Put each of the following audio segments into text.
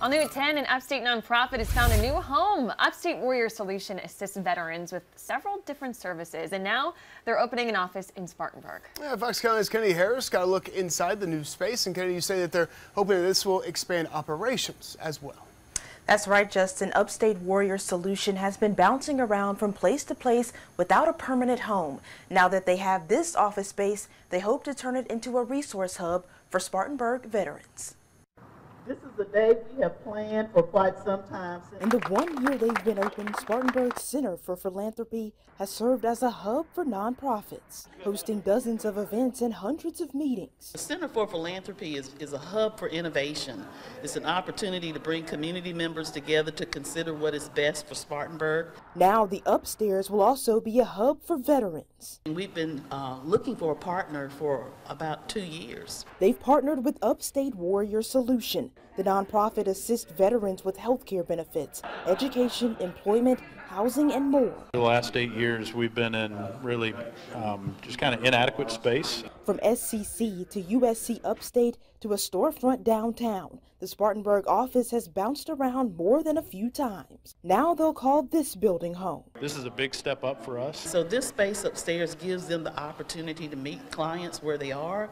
On New at 10, an Upstate nonprofit has found a new home. Upstate Warrior Solution assists veterans with several different services, and now they're opening an office in Spartanburg. Yeah, Fox County's Kenny Harris got a look inside the new space, and Kenny, you say that they're hoping that this will expand operations as well. That's right, Justin. Upstate Warrior Solution has been bouncing around from place to place without a permanent home. Now that they have this office space, they hope to turn it into a resource hub for Spartanburg veterans. This is the day we have planned for quite some time. In the 1 year they've been open, Spartanburg Center for Philanthropy has served as a hub for nonprofits, hosting dozens of events and hundreds of meetings. The Center for Philanthropy is a hub for innovation. It's an opportunity to bring community members together to consider what is best for Spartanburg. Now the upstairs will also be a hub for veterans. We've been looking for a partner for about 2 years. They've partnered with Upstate Warrior Solution. The nonprofit assists veterans with health care benefits, education, employment, housing, and more. The last 8 years, we've been in really just kind of inadequate space. From SCC to USC Upstate to a storefront downtown, the Spartanburg office has bounced around more than a few times. Now they'll call this building home. This is a big step up for us. So this space upstairs gives them the opportunity to meet clients where they are.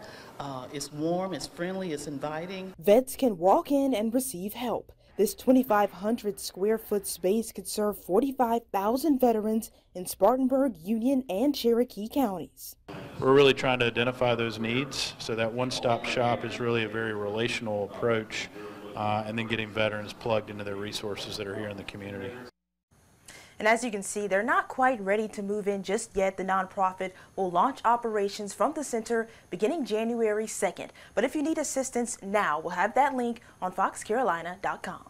It's warm, it's friendly, it's inviting. Vets can walk in and receive help. This 2,500 square foot space could serve 45,000 veterans in Spartanburg, Union, and Cherokee counties. We're really trying to identify those needs, so that one-stop shop is really a very relational approach, and then getting veterans plugged into their resources that are here in the community. And as you can see, they're not quite ready to move in just yet. The nonprofit will launch operations from the center beginning January 2nd. But if you need assistance now, we'll have that link on foxcarolina.com.